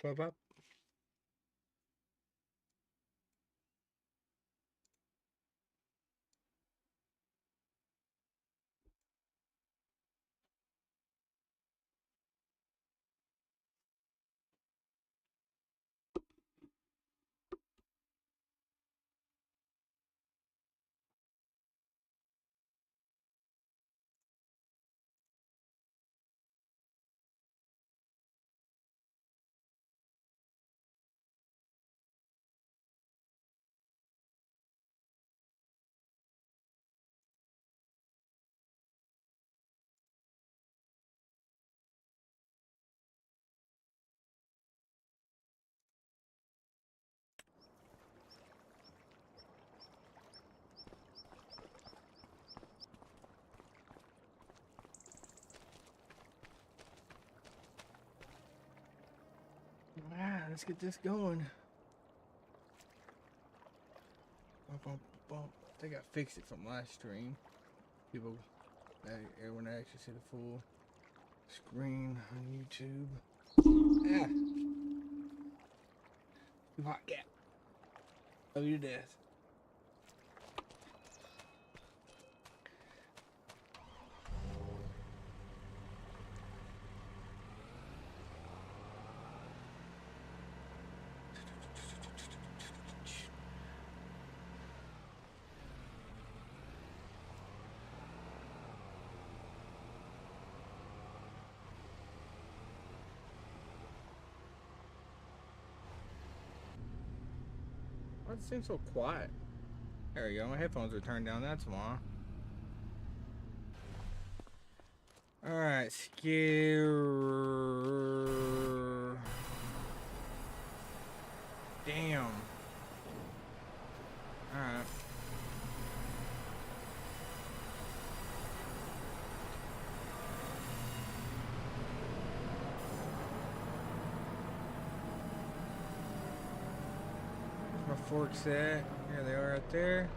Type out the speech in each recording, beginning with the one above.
Pop, pop. Let's get this going. Bump, bump, bump. I think I fixed it from last stream. People, everyone actually see the full screen on YouTube. Ah, too hot, cat. Love you to death. Why does it seem so quiet? There we go. My headphones are turned down. That's why. Alright, scare. Damn. Alright. Where's my forks at? There they are right there.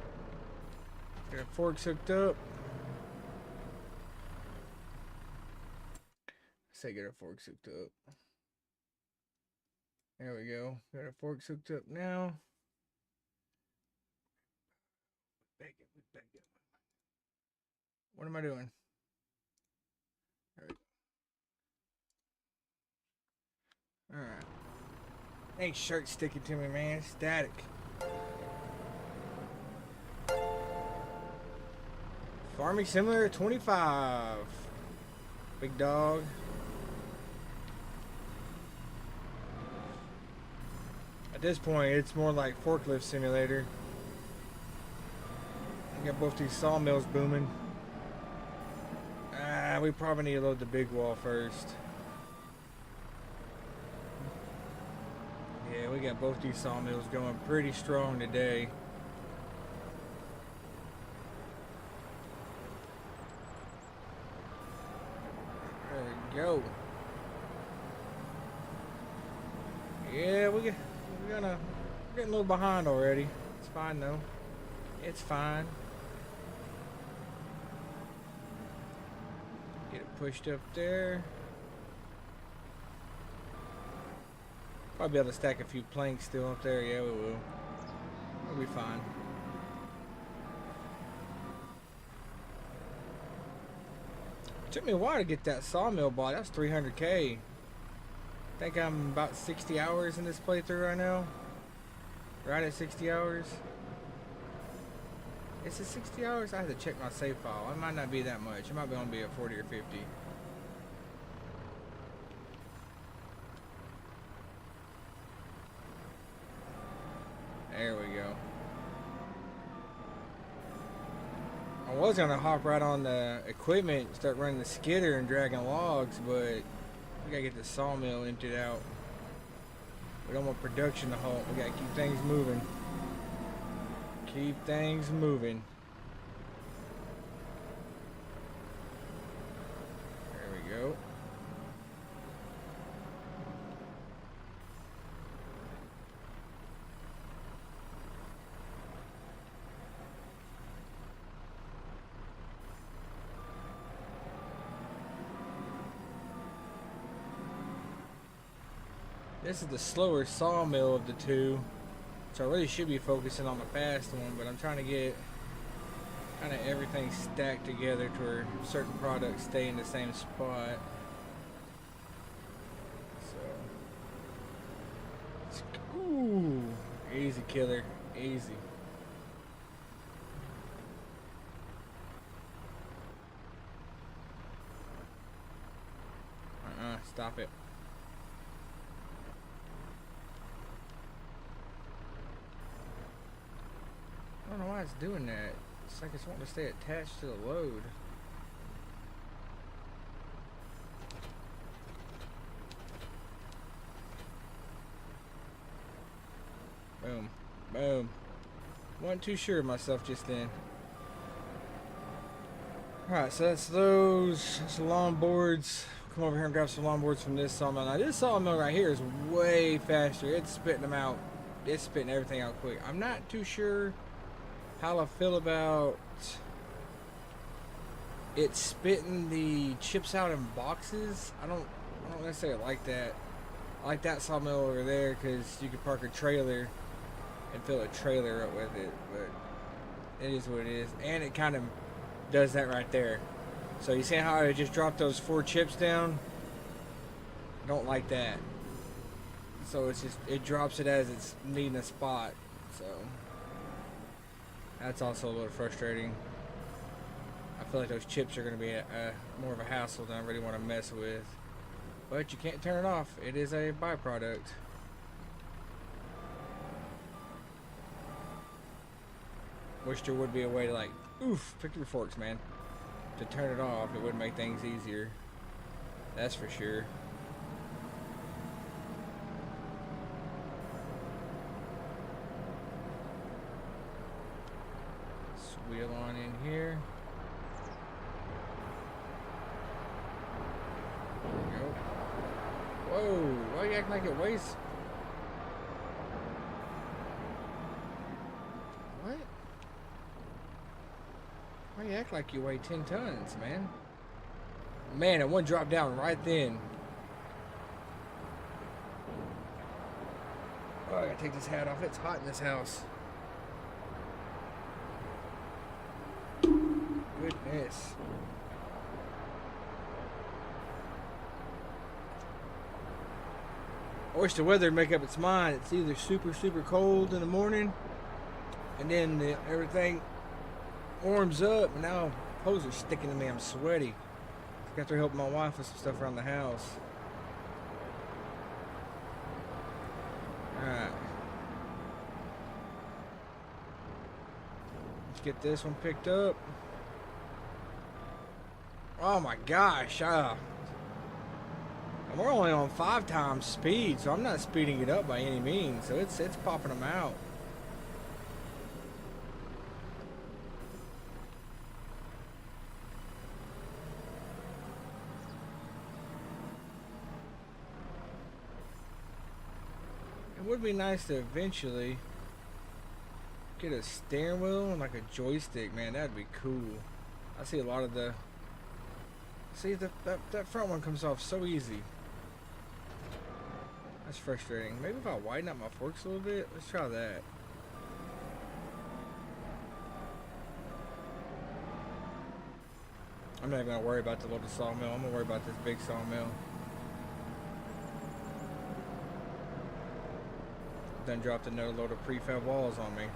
Got forks hooked up. Say get our forks hooked up. There we go. Got our forks hooked up now. What am I doing? There we go. Alright. Ain't shirt sticking to me, man. Static. Farming Simulator 25. Big dog. At this point, it's more like forklift simulator. I got both these sawmills booming. We probably need to load the big wall first. Yeah, we got both these sawmills going pretty strong today. There we go. Yeah, we're getting a little behind already. It's fine though. It's fine. Get it pushed up there. Probably be able to stack a few planks still up there. Yeah, we will. We'll be fine. It took me a while to get that sawmill bought. That's 300K. I think I'm about 60 hours in this playthrough right now. Right at 60 hours. Is it 60 hours? I have to check my save file. It might not be that much. It might be only be at 40 or 50. There we go. I was gonna hop right on the equipment and start running the skidder and dragging logs, but we gotta get the sawmill emptied out. We don't want production to halt. We gotta keep things moving. Keep things moving. There we go. This is the slower sawmill of the two, so I really should be focusing on the fast one, but I'm trying to get kind of everything stacked together to where certain products stay in the same spot. So, ooh, easy killer, easy. Stop it. I don't know why it's doing that. It's like it's wanting to stay attached to the load. Boom. Boom. Wasn't too sure of myself just then. Alright, so that's those. That's the lawn boards. Come over here and grab some lawn boards from this sawmill. Now this sawmill right here is way faster. It's spitting them out. It's spitting everything out quick. I'm not too sure how I feel about it spitting the chips out in boxes. I don't necessarily like that. I like that sawmill over there because you can park a trailer and fill a trailer up with it, but it is what it is. And it kind of does that right there. So you see how I just dropped those 4 chips down? Don't like that. So it's just, it drops it as it's needing a spot. So that's also a little frustrating. I feel like those chips are going to be more of a hassle than I really want to mess with. But you can't turn it off. It is a byproduct. Wish there would be a way to, like, oof, pick your forks, man. To turn it off, it would make things easier. That's for sure. Wheel on in here. There we go. Whoa, why you acting like it weighs? What? Why you act like you weigh 10 tons, man? Man, it one dropped down right then. Oh, I gotta take this hat off. It's hot in this house. Goodness. I wish the weather would make up its mind. It's either super, super cold in the morning, and then everything warms up, and now clothes are sticking to me. I'm sweaty. I got to help my wife with some stuff around the house. Alright. Let's get this one picked up. Oh my gosh, and we're only on 5 times speed, so I'm not speeding it up by any means, so it's popping them out. It would be nice to eventually get a steering wheel and like a joystick, man. That'd be cool. I see a lot of the... See, that front one comes off so easy. That's frustrating. Maybe if I widen up my forks a little bit. Let's try that. I'm not even going to worry about the little sawmill. I'm going to worry about this big sawmill. Done dropped another load of prefab walls on me.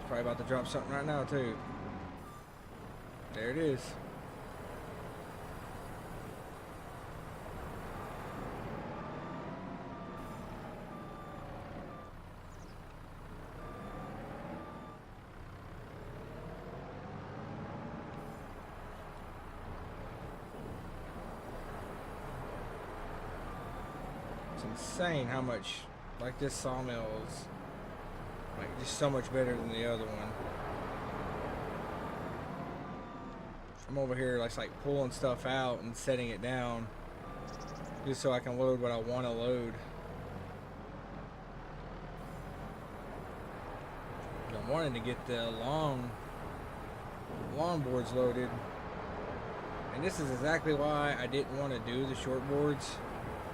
Probably about to drop something right now too. There it is. It's insane how much, like, this sawmill is like just so much better than the other one. I'm over here like pulling stuff out and setting it down just so I can load what I want to load. I'm wanting to get the lawn boards loaded And this is exactly why I didn't want to do the short boards.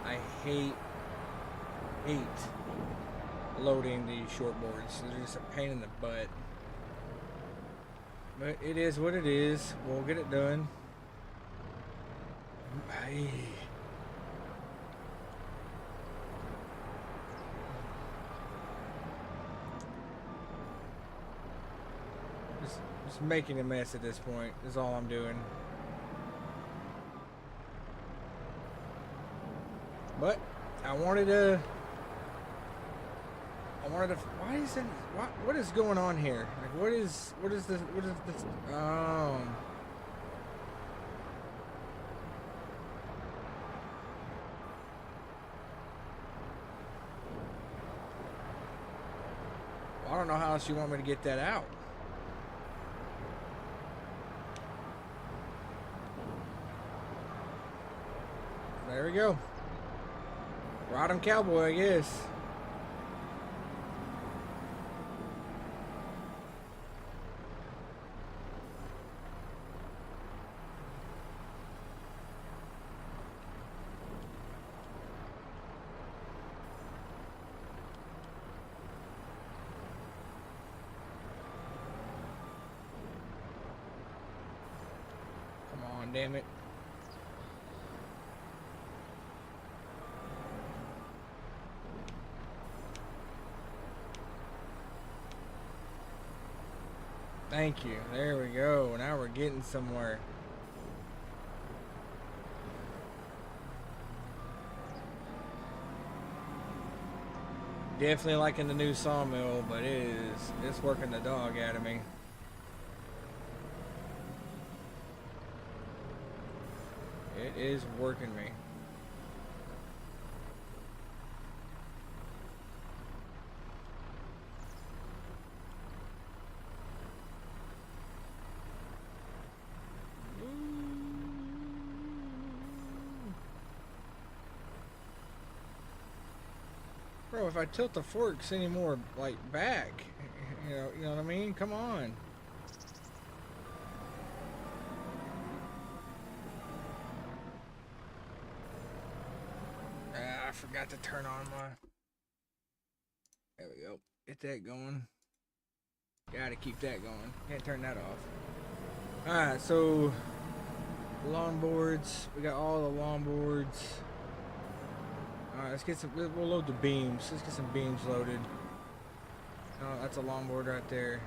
I hate loading the short boards. They're just a pain in the butt. But it is what it is. We'll get it done. Just making a mess at this point is all I'm doing. But I wanted to. Why is it? What is going on here? Like, what is this? What is this? I don't know how else you want me to get that out. There we go. Ride 'em cowboy, I guess. Come on, damn it. Thank you. There we go. Now we're getting somewhere. Definitely liking the new sawmill, but it's working the dog out of me. It is working me. Bro, if I tilt the forks anymore, like, back, you know what I mean? Come on. I forgot to turn on my... There we go. Get that going. Gotta keep that going. Can't turn that off. Alright, so... lawn boards. We got all the lawn boards. Alright, let's get some... We'll load the beams. Let's get some beams loaded. Oh, that's a lawn board right there.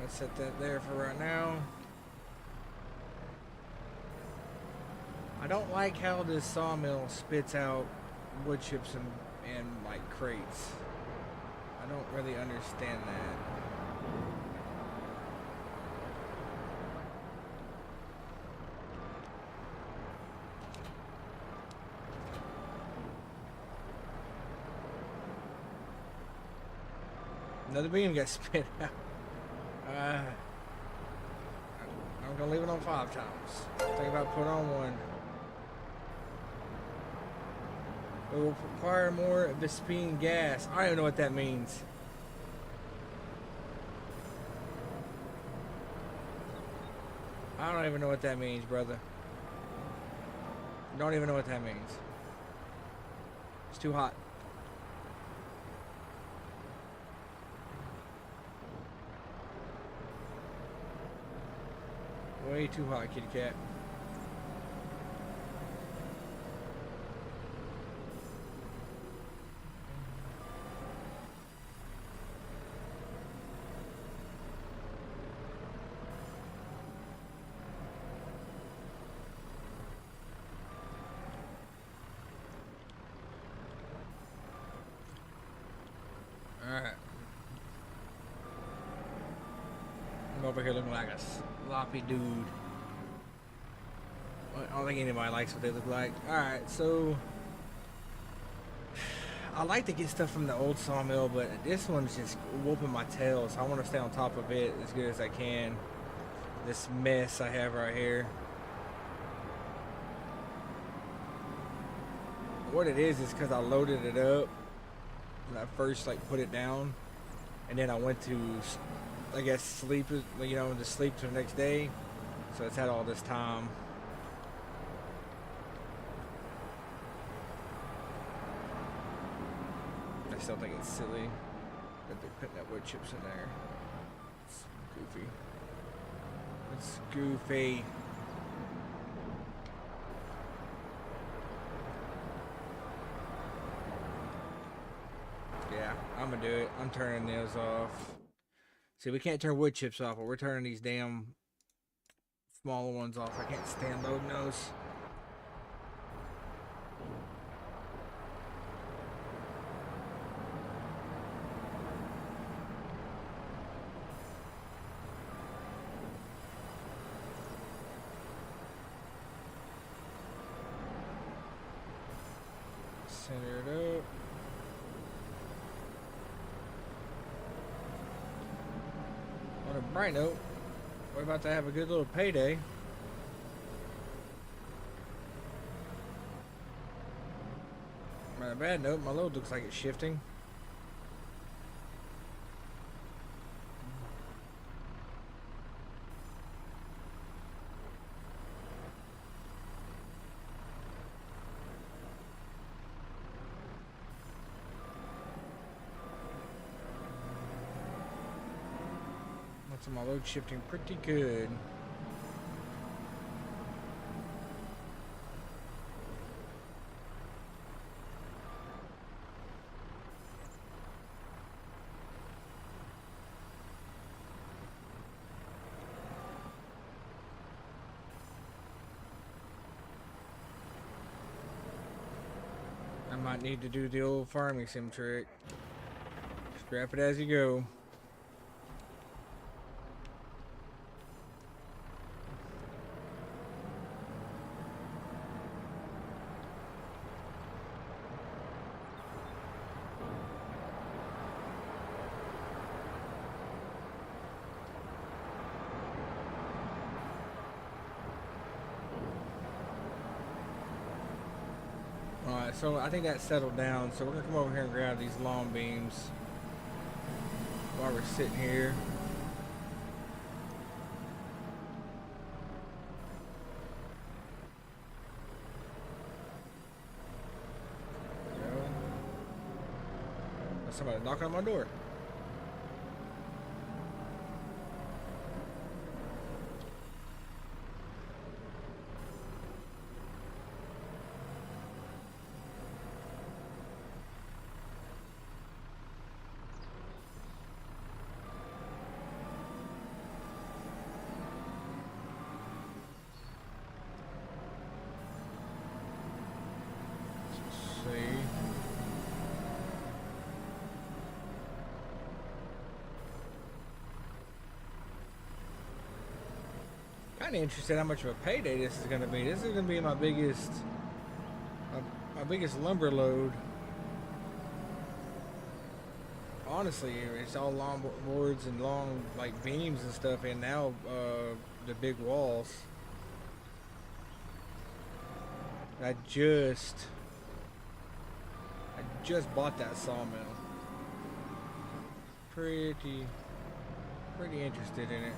Let's set that there for right now. I don't like how this sawmill spits out wood chips and like crates. I don't really understand that. Another beam got spit out. I'm gonna leave it on 5 times. Think about put on 1. It will require more Vespine gas. I don't even know what that means. I don't even know what that means, brother. Don't even know what that means. It's too hot. Way too hot, kitty cat. Alright. I'm over here looking like a sloppy dude. I don't think anybody likes what they look like. Alright, so I like to get stuff from the old sawmill, but this one's just whooping my tail, so I want to stay on top of it as good as I can. This mess I have right here. what it is because I loaded it up when I first like put it down, and then I went to, I guess, sleep, to sleep till the next day. So it's had all this time. I still think it's silly that they're putting that wood chips in there. It's goofy. It's goofy. Yeah, I'm gonna do it. I'm turning those off. See, we can't turn wood chips off, but we're turning these damn smaller ones off. I can't stand loading those. Center it up. On a bright note, we're about to have a good little payday. On a bad note, my load looks like it's shifting. So my load shifting pretty good. I might need to do the old farming sim trick. Scrap it as you go. Alright, so I think that settled down. So we're gonna come over here and grab these long beams while we're sitting here. There we go. There's somebody knocking on my door. Kind of interested how much of a payday this is going to be. This is going to be my biggest lumber load. Honestly, it's all long boards and long like beams and stuff, and now the big walls. I just bought that sawmill. Pretty interested in it.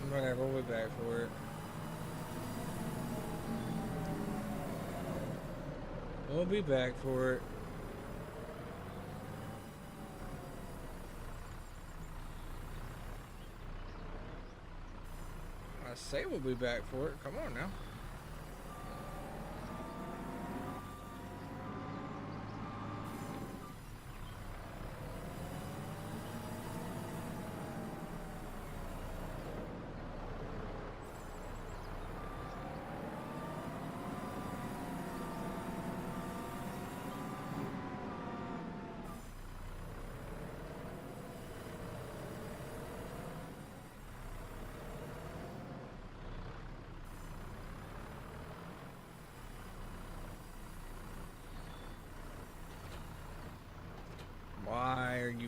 Whatever, we'll be back for it. We'll be back for it. I say we'll be back for it. Come on now.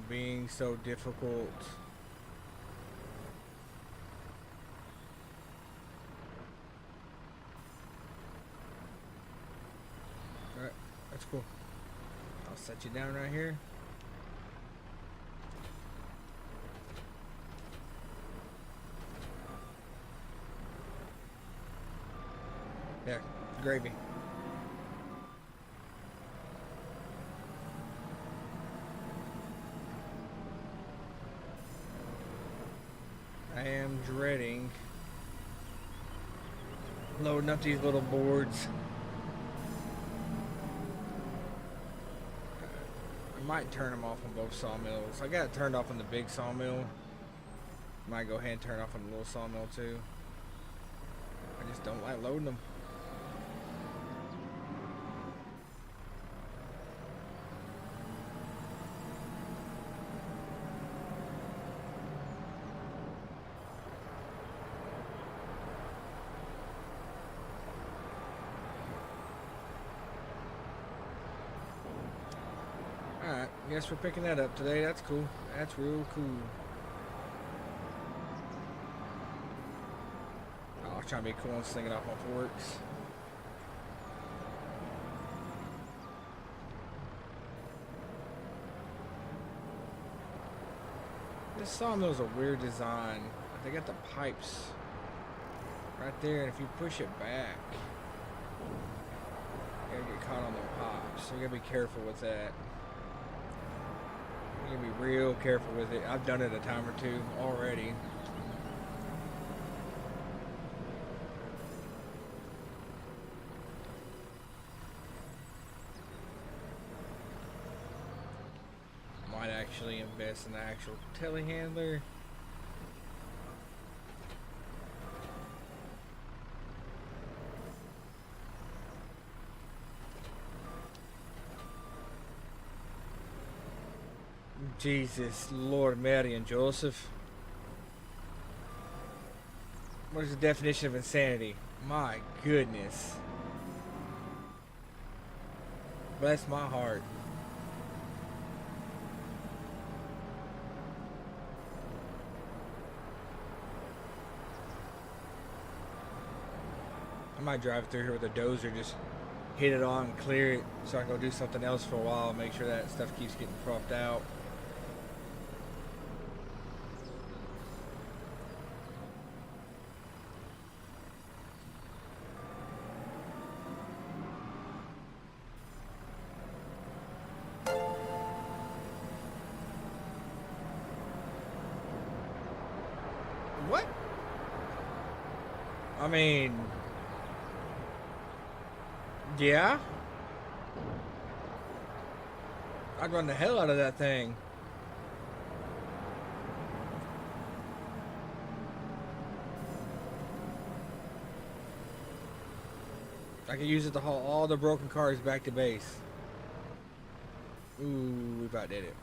being so difficult. Alright, that's cool. I'll set you down right here. Yeah, gravy. I am dreading loading up these little boards. I might turn them off on both sawmills. I got it turned off on the big sawmill. Might go ahead and turn it off on the little sawmill too. I just don't like loading them. Alright, guess we're picking that up today. That's cool. That's real cool. Oh, I was trying to be cool and sling it off my forks. This sawmill's a weird design. They got the pipes right there, and if you push it back, you gotta get caught on the pops. So you gotta be careful with that. You gotta be real careful with it. I've done it a time or two already. Might actually invest in the actual telehandler. Jesus, Lord, Mary, and Joseph. What is the definition of insanity? My goodness. Bless my heart. I might drive through here with a dozer, just hit it on, clear it, so I can go do something else for a while, make sure that stuff keeps getting propped out. What? I mean, yeah. I'd run the hell out of that thing. I could use it to haul all the broken cars back to base. Ooh, we about did it.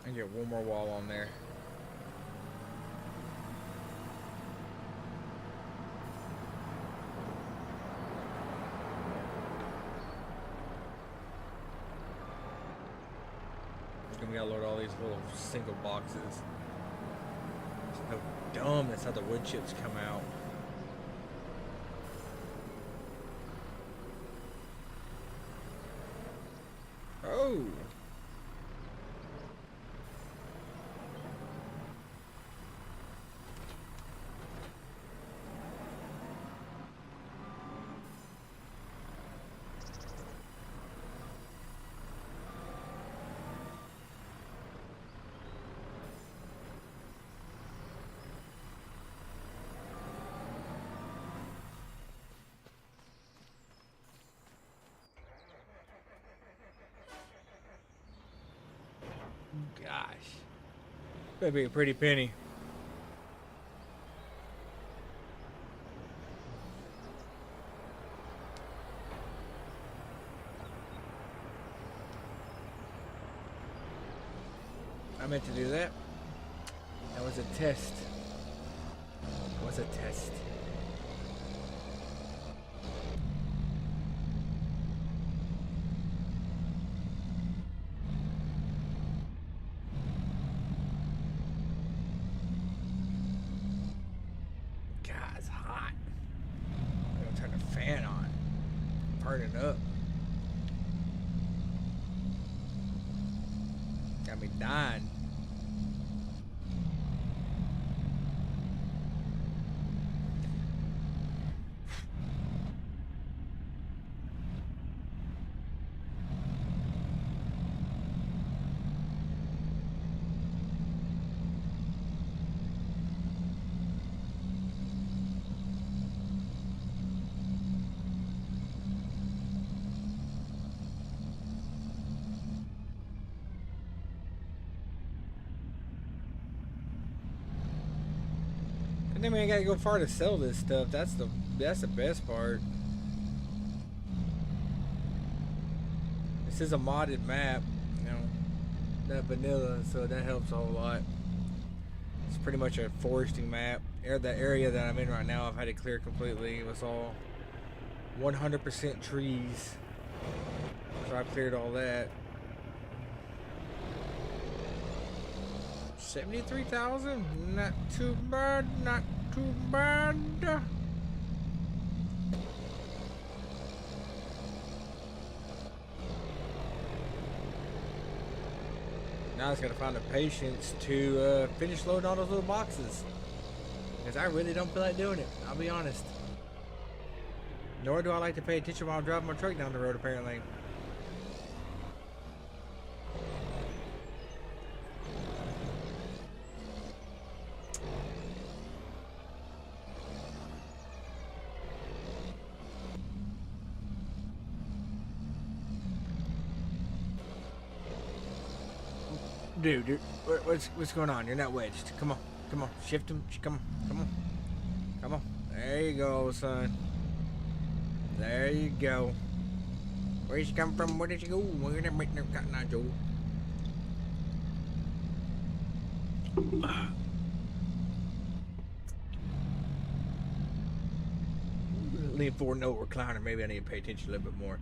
I can get one more wall on there. We gotta load all these little single boxes. It's so dumb. That's how the wood chips come out. Oh. Gosh. Better be a pretty penny. I meant to do that. That was a test. It was a test. God, it's hot. I'm gonna turn the fan on. Turn it up. Got me dying. And then we ain't gotta go far to sell this stuff. That's the best part. This is a modded map, you know, that vanilla, so that helps a whole lot. It's pretty much a foresting map. The area that I'm in right now, I've had it clear completely. It was all 100% trees, so I cleared all that. 73,000? Not too bad, not too bad. Now I just gotta find the patience to finish loading all those little boxes. Because I really don't feel like doing it, I'll be honest. Nor do I like to pay attention while I'm driving my truck down the road, apparently. Dude, what's going on? You're not wedged. Come on, shift him. Come on. There you go, son. There you go. Where'd you come from? Where did you go? Where did you go? Lean forward, no recliner. Maybe I need to pay attention a little bit more.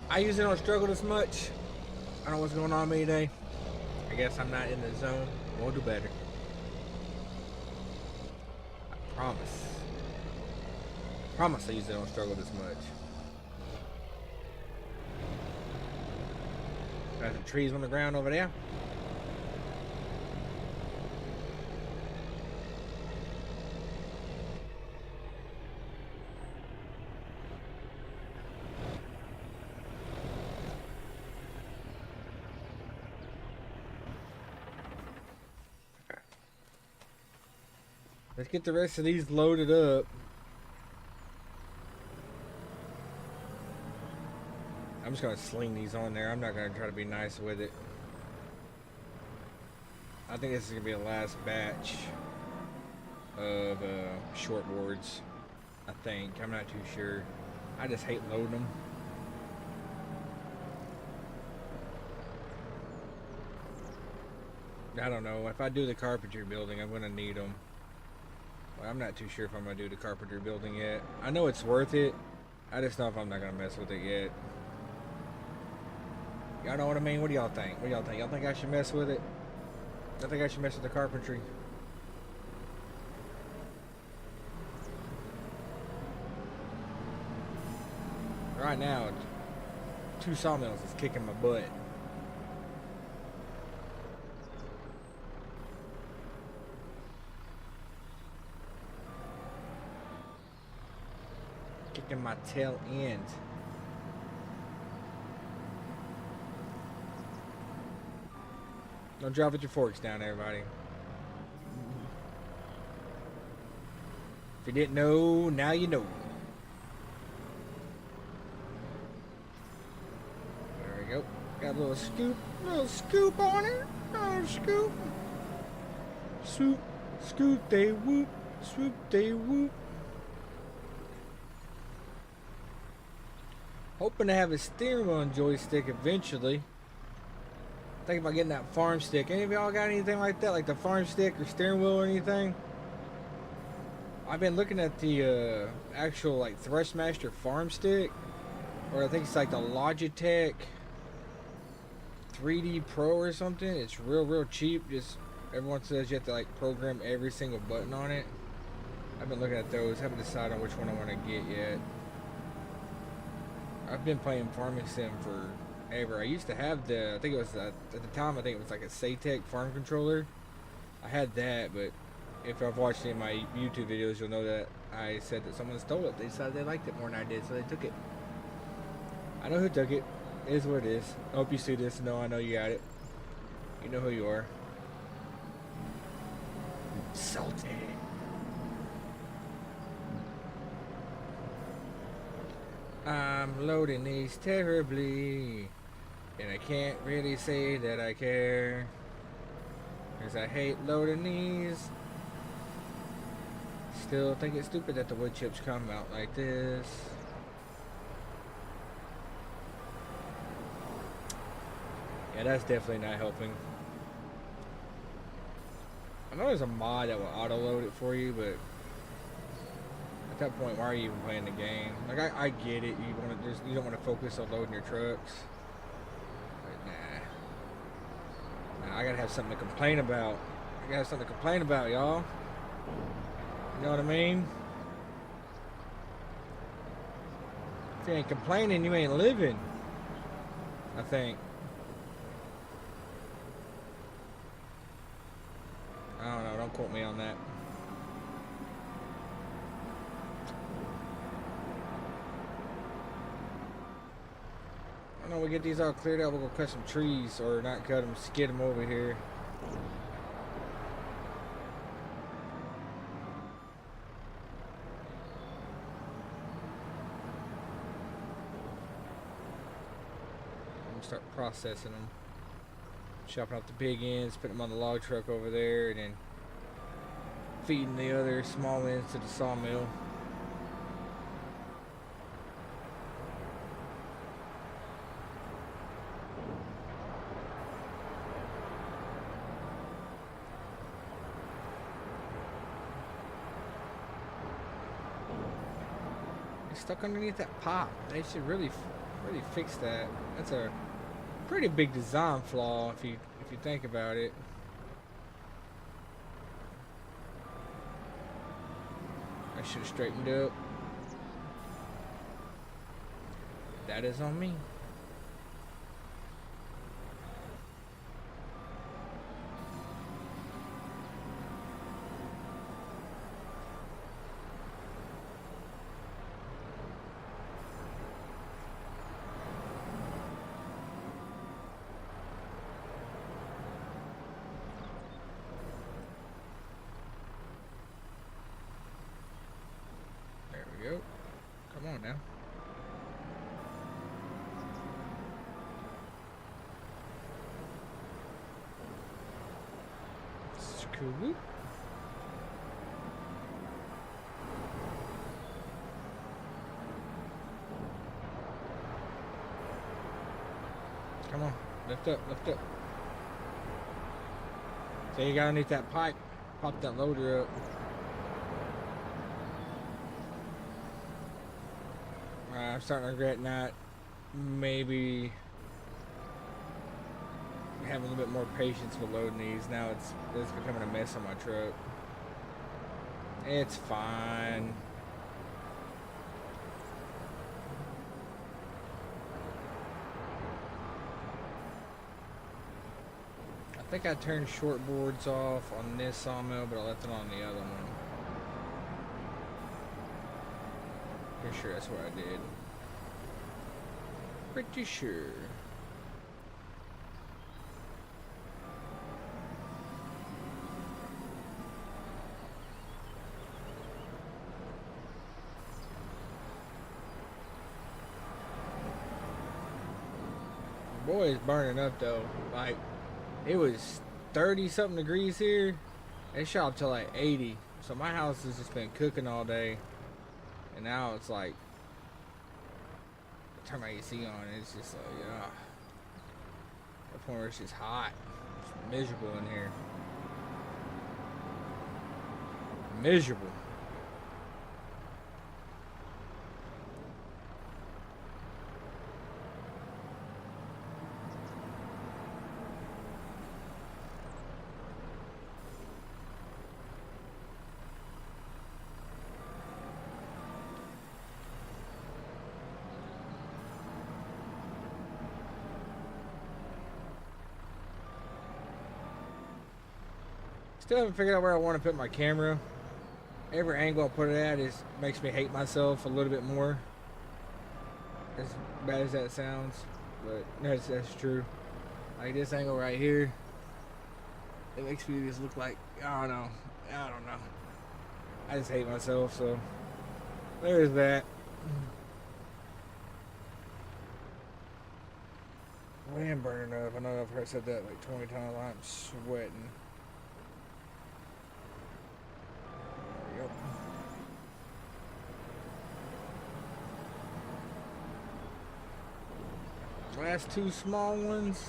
I usually don't struggle this much. I don't know what's going on with me today. I guess I'm not in the zone. We'll do better. I promise. I promise I usually don't struggle this much. Got some trees on the ground over there. Let's get the rest of these loaded up. I'm just gonna sling these on there. I'm not gonna try to be nice with it. I think this is gonna be the last batch of short boards. I think. I'm not too sure. I just hate loading them. I don't know. If I do the carpentry building, I'm gonna need them. I'm not too sure if I'm going to do the carpentry building yet. I know it's worth it. I just know if I'm not going to mess with it yet. Y'all know what I mean? What do y'all think? What do y'all think? Y'all think I should mess with it? I think I should mess with the carpentry. Right now, 2 sawmills is kicking my butt. Kicking my tail end. Don't drop with your forks down, everybody. If you didn't know, now you know. There we go. Got a little scoop on it. Oh, scoop. Swoop, scoop, they whoop, swoop, they whoop. Hoping to have a steering wheel and joystick eventually. Thinking about getting that farm stick. Any of y'all got anything like that? Like the farm stick or steering wheel or anything? I've been looking at the actual like Thrustmaster farm stick. Or I think it's like the Logitech 3D Pro or something. It's real cheap. Just everyone says you have to like program every single button on it. I've been looking at those. Haven't decided on which one I want to get yet. I've been playing Farming Sim forever. I used to have I think it was at the time I think it was like a Saytech farm controller. I had that, but if I've watched any of my YouTube videos, you'll know that I said that someone stole it. They decided they liked it more than I did, so they took it. I know who took it. It is what it is. I hope you see this. No, I know you got it. You know who you are. Salty. I'm loading these terribly, and I can't really say that I care, 'cause I hate loading these. Still think it's stupid that the wood chips come out like this. Yeah, that's definitely not helping. I know there's a mod that will auto load it for you, but at that point, why are you even playing the game? Like, I get it. You don't want to focus on loading your trucks. But nah, I gotta have something to complain about. I gotta have something to complain about, y'all. You know what I mean? If you ain't complaining, you ain't living. I think. I don't know. Don't quote me on that. I know we get these all cleared out. We'll go cut some trees, or not cut them, skid them over here. I'm gonna start processing them, chopping out the big ends, putting them on the log truck over there, and then feeding the other small ends to the sawmill. Stuck underneath that pop. They should really fix that. That's a pretty big design flaw if you think about it. I should have straightened up. That is on me. Go. Come on now. Screw. Come on. Lift up, lift up. So you gotta need that pipe. Pop that loader up. I'm starting to regret not maybe having a little bit more patience with loading these. Now it's becoming a mess on my truck. It's fine. I think I turned short boards off on this sawmill, but I left it on the other one. Pretty sure that's what I did. Pretty sure. Boy, it's burning up though. Like, it was 30 something degrees here. It shot up to like 80. So my house has just been cooking all day. And now it's like turn my AC on, it's just like, the point where it's just hot. It's miserable in here. Miserable. Still haven't figured out where I want to put my camera. Every angle I put it at makes me hate myself a little bit more. As bad as that sounds, but that's true. Like this angle right here, it makes me just look like I don't know. I just hate myself. So there's that. I am burning up. I know I've said that like 20 times. I'm sweating. Last two small ones.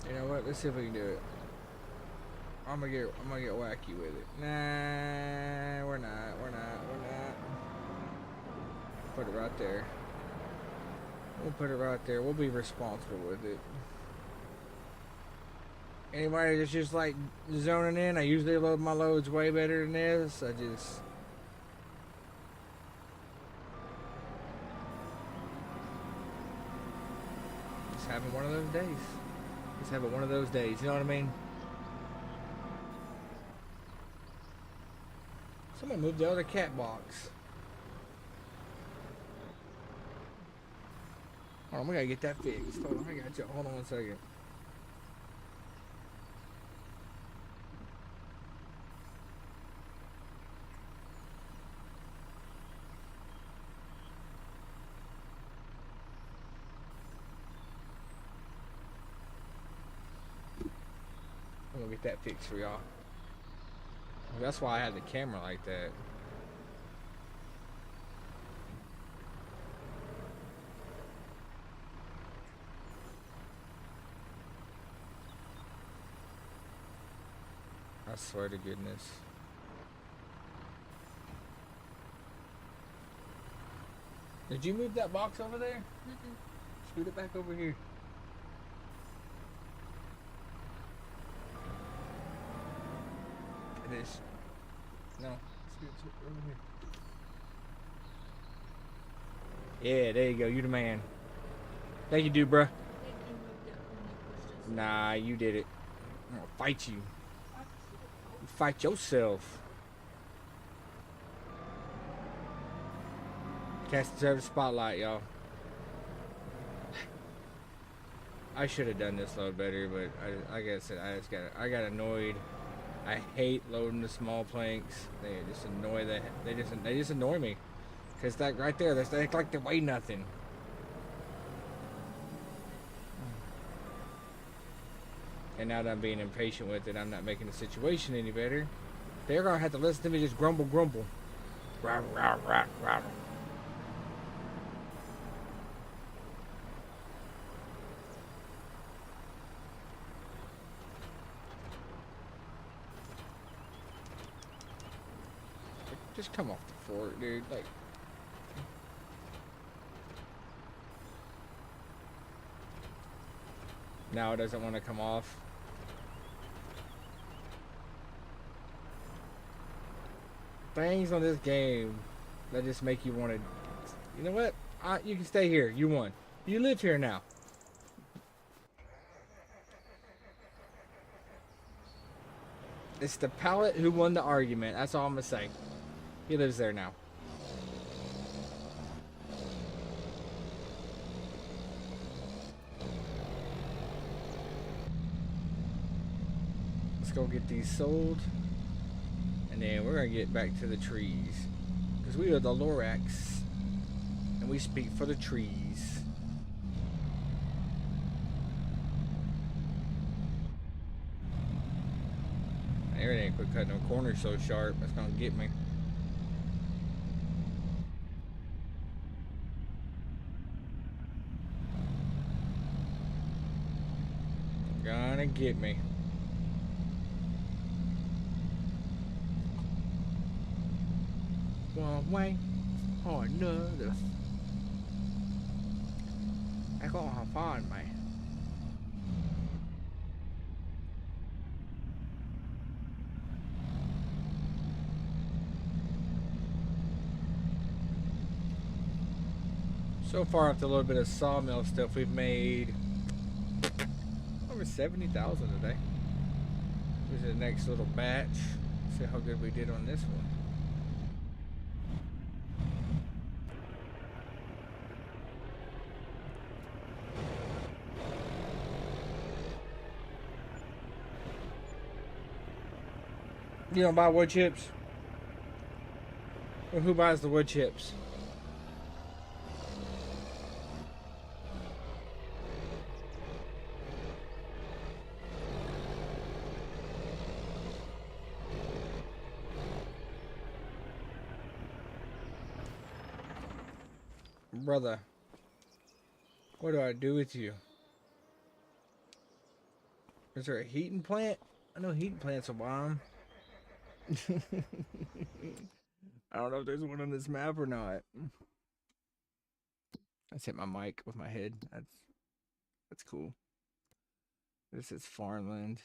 You know what? Let's see if we can do it. I'm gonna get wacky with it. Nah, we're not. Put it right there. We'll put it right there. We'll be responsible with it. Anybody that's just like zoning in, I usually load my loads way better than this. Just having one of those days. Just having one of those days. You know what I mean? Someone moved the other cat box. Hold on, we gotta get that fixed. Hold on, I got you. Hold on 1 second. I'm gonna get that fixed for y'all. That's why I had the camera like that. I swear to goodness. Did you move that box over there? Scoot it back over here. It is. No. Scoot it over here. Yeah, there you go. You the man. Thank you, dude, bruh. Nah, you did it. I'm gonna fight you. You fight yourself. Cats deserve the spotlight, y'all. I should have done this load better, but like I said, I got annoyed. I hate loading the small planks. They just annoy they just annoy me. Cause that right there, they act like they weigh nothing. And now that I'm being impatient with it, I'm not making the situation any better. They're gonna have to listen to me just grumble. Rah, rah, rah, rah. Just come off the fork, dude. Like, now it doesn't want to come off. Things on this game that just make you want to. You know what? You can stay here. You won. You live here now. It's the pallet who won the argument. That's all I'm gonna say. He lives there now. Let's go get these sold. And then we're going to get back to the trees. Because we are the Lorax. And we speak for the trees. Everything quit cutting them corners so sharp. That's gonna get me. Gonna get me. One way or another. I gonna find me. So far, after a little bit of sawmill stuff, we've made over 70,000 today. This is the next little batch. See how good we did on this one. You don't buy wood chips? Well, who buys the wood chips? Brother, what do I do with you? Is there a heating plant? I know heating plants will buy them. I don't know if there's one on this map or not. I just hit my mic with my head. That's cool. This is farmland.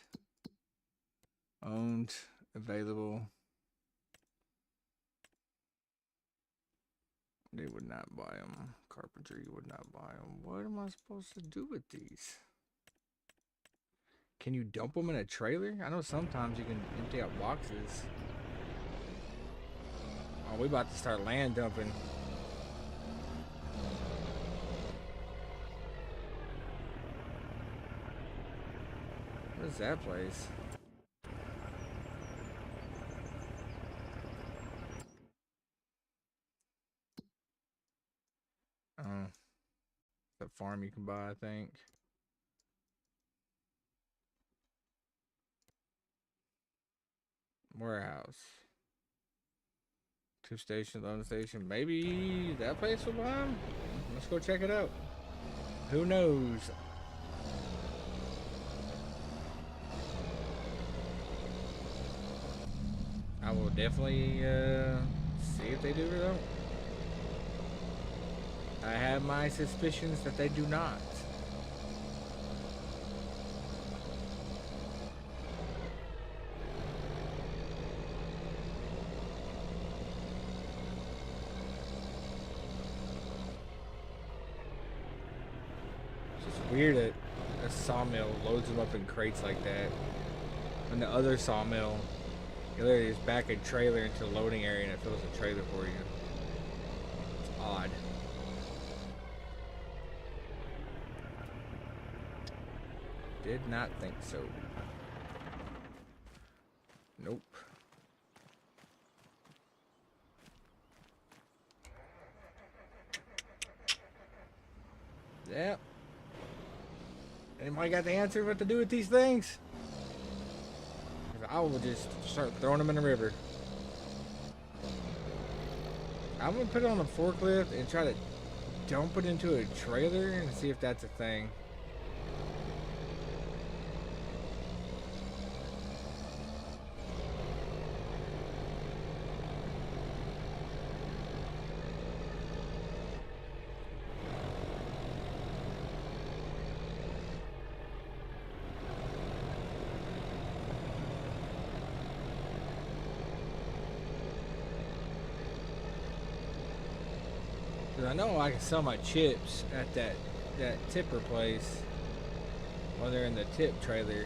Owned, available. They would not buy them. Carpentry would not buy them. What am I supposed to do with these? Can you dump them in a trailer? I know sometimes you can empty out boxes. Oh, we about to start land dumping. What is that place? Oh, that farm you can buy, I think. Warehouse. 2 station, loading station. Maybe that place will buy them? Let's go check it out. Who knows? I will definitely see if they do or don't. I have my suspicions that they do not. It's just weird that a sawmill loads them up in crates like that. And the other sawmill, you literally just back a trailer into the loading area and it fills the trailer for you. It's odd. Did not think so. Nope. Yep. Anybody got the answer what to do with these things? I will just start throwing them in the river. I'm gonna put it on a forklift and try to dump it into a trailer and see if that's a thing. I know I can sell my chips at that tipper place while they're in the tip trailer.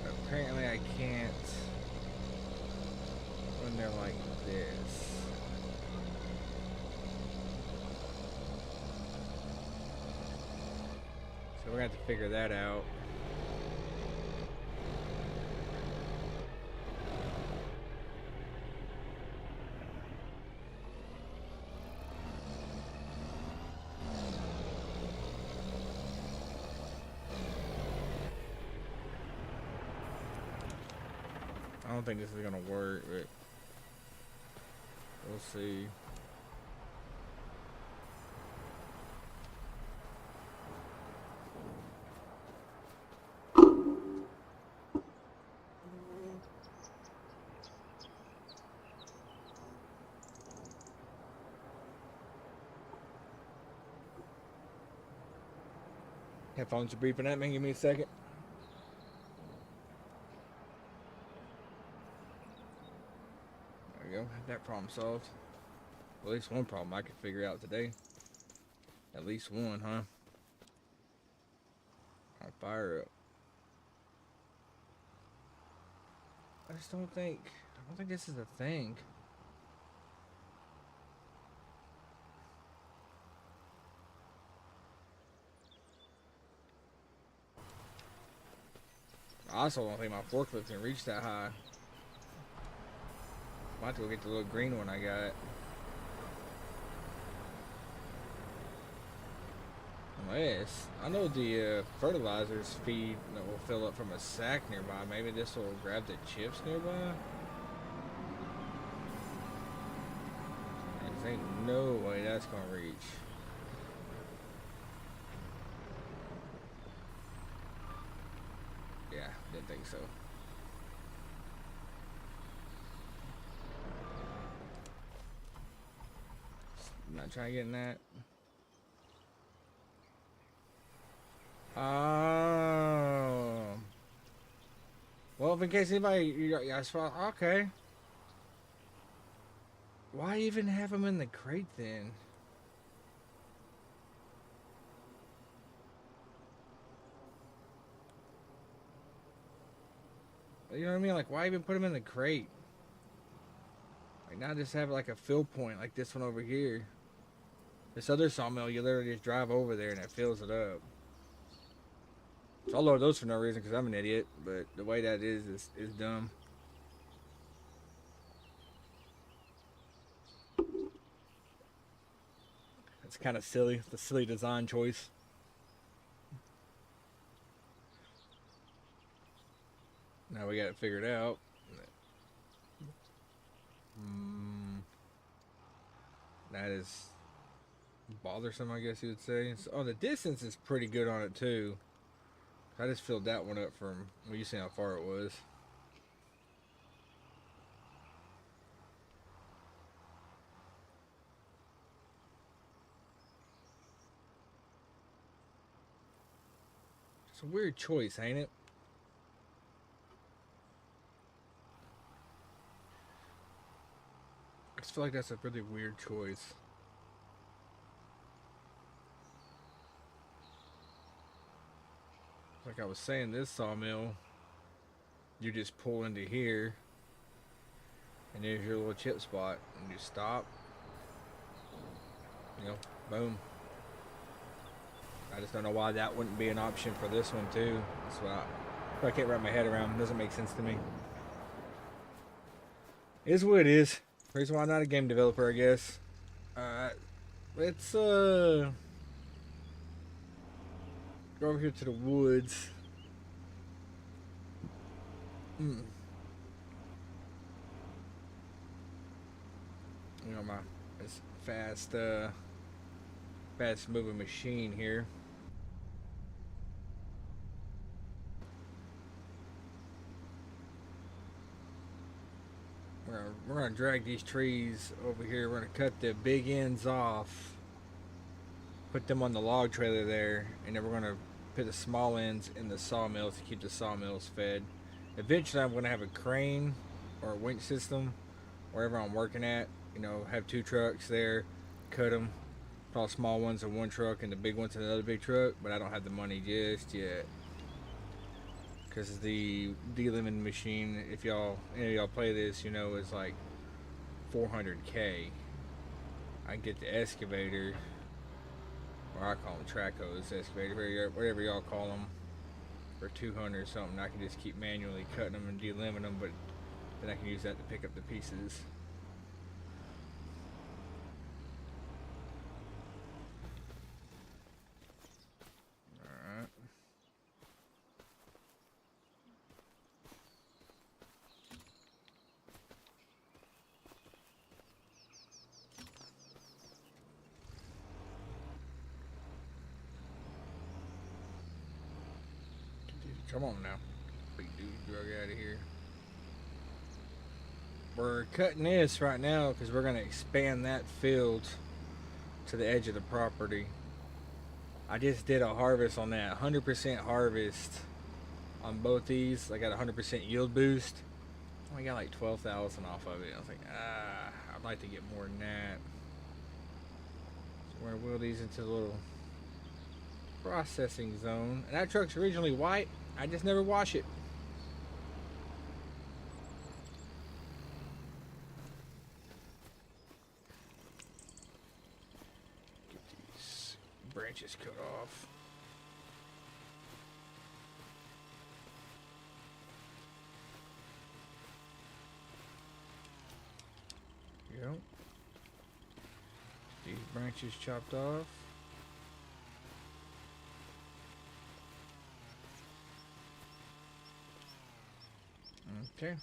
But apparently I can't when they're like this. So we're gonna have to figure that out. I don't think this is gonna work, but we'll see. Headphones are beeping at me. Give me a second. There we go. That problem solved. Well, at least one problem I could figure out today. At least one, huh? I'll fire up. I just don't think this is a thing. I also don't think my forklift can reach that high. Might have to go get the little green one I got. Unless, I know the fertilizers feed that will fill up from a sack nearby. Maybe this will grab the chips nearby? There ain't no way that's gonna reach. Yeah, didn't think so. Not trying to get in that. Oh. Well, in case anybody, okay. Why even have them in the crate then? You know what I mean? Like, why even put them in the crate? Like, now just have like a fill point like this one over here. This other sawmill, you literally just drive over there and it fills it up. So I'll load those for no reason because I'm an idiot, but the way that is dumb. It's kind of silly. It's a silly design choice. Now we got it figured out. That is bothersome, I guess you would say. So, oh, the distance is pretty good on it too. I just filled that one up from, well, you see how far it was. It's a weird choice, ain't it? I just feel like that's a really weird choice. Like I was saying, this sawmill, you just pull into here, and there's your little chip spot, and you stop. You know, boom. I just don't know why that wouldn't be an option for this one too. That's what I can't wrap my head around. It doesn't make sense to me. It is what it is. Reason why I'm not a game developer, I guess. Let's go over here to the woods. You know, my this fast moving machine here. We're gonna drag these trees over here. We're gonna cut the big ends off, put them on the log trailer there, and then we're gonna put the small ends in the sawmills to keep the sawmills fed. Eventually, I'm gonna have a crane or a winch system wherever I'm working at. You know, have two trucks there, cut them, put all the small ones in one truck and the big ones in another big truck. But I don't have the money just yet. Because the de-lemon machine, if any of y'all play this, you know, is like 400K. I can get the excavator, or I call them track hose, excavator, whatever y'all call them, for 200 or something. I can just keep manually cutting them and de-lemming them, but then I can use that to pick up the pieces. Come on now. Big dude drug out of here. We're cutting this right now because we're going to expand that field to the edge of the property. I just did a harvest on that. 100% harvest on both these. I got a 100% yield boost. I only got like 12,000 off of it. I was like, I'd like to get more than that. So we're going to wheel these into the little processing zone. And that truck's originally white. I just never wash it. Get these branches cut off. Yep. These branches chopped off. Okay.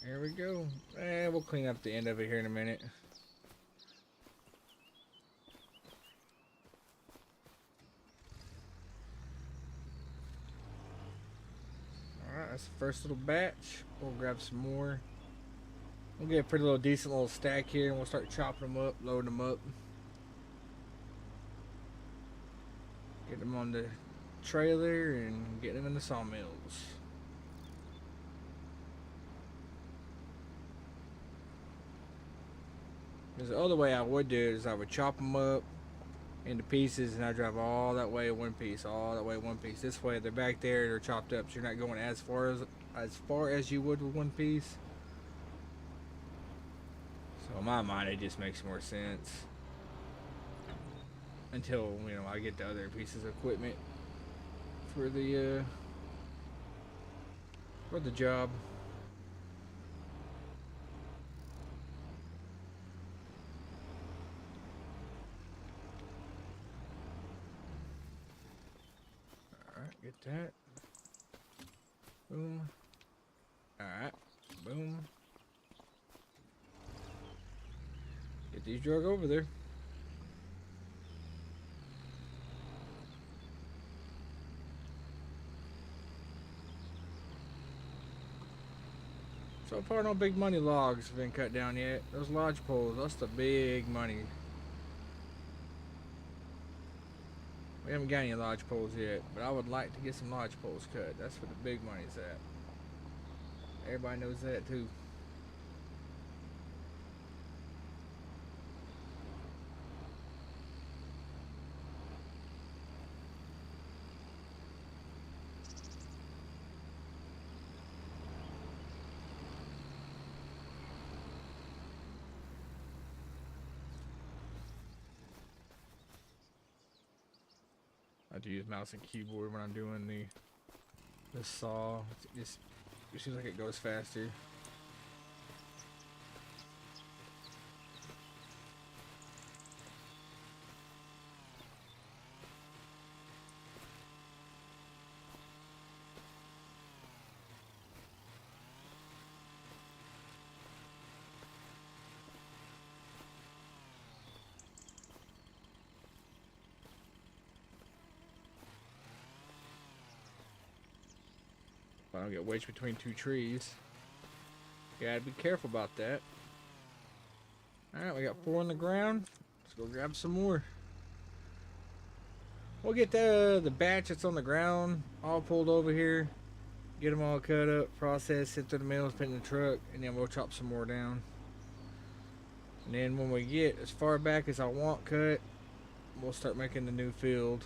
There we go. We'll clean up the end of it here in a minute. Alright, that's the first little batch. We'll grab some more. We'll get a pretty little decent little stack here and we'll start chopping them up, loading them up. Get them on the trailer and get them in the sawmills. Because the other way I would do it is I would chop them up into pieces and I drive all that way one piece, all that way one piece. This way they're back there, they're chopped up, so you're not going as far as you would with one piece. So in my mind, it just makes more sense. Until, you know, I get the other pieces of equipment for the job. Alright, get that. Boom. Alright, boom. Get these drug over there. So far, no big money logs have been cut down yet. Those lodge poles, that's the big money. We haven't got any lodge poles yet, but I would like to get some lodge poles cut. That's where the big money's at. Everybody knows that too. I have to use mouse and keyboard when I'm doing the saw. It seems like it goes faster. I don't get wedged between two trees. Gotta be careful about that. Alright, we got 4 on the ground. Let's go grab some more. We'll get the batch that's on the ground all pulled over here. Get them all cut up, processed, sent to the mills, put in the truck, and then we'll chop some more down. And then when we get as far back as I want cut, we'll start making the new field.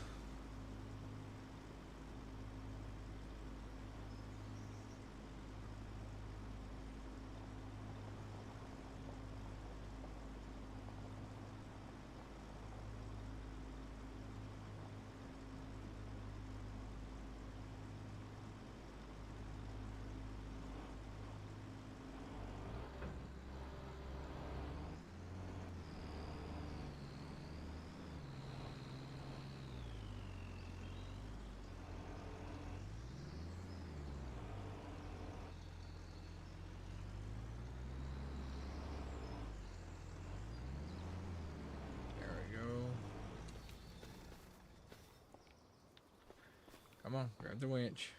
Come on, grab the winch.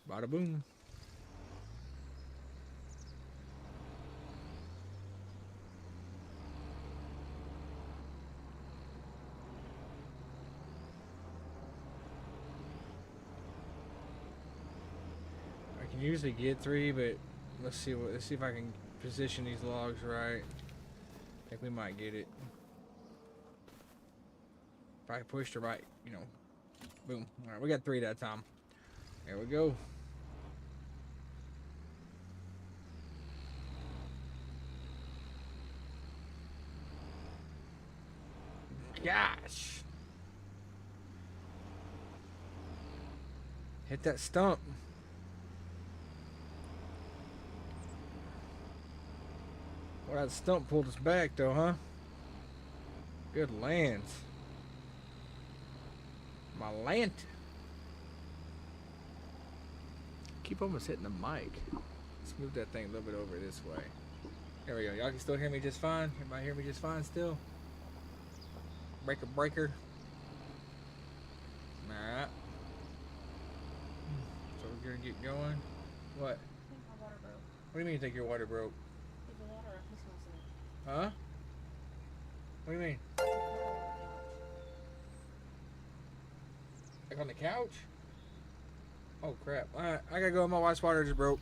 Bada boom. I can usually get 3, but let's see if I can position these logs right. I think we might get it. If I push the right, you know, boom. All right, we got 3 that time. There we go. Gosh. Hit that stump. Well, that stump pulled us back though, huh? Good lands. My land. Keep almost hitting the mic. Let's move that thing a little bit over this way. There we go. Y'all can still hear me just fine? Everybody hear me just fine still? Breaker, breaker. Alright. So we're gonna get going. What? I think my water broke. What do you mean you think your water broke? The water up is missing. Huh? What do you mean? Like on the couch? Oh crap. Alright, I gotta go. My wife's water just broke.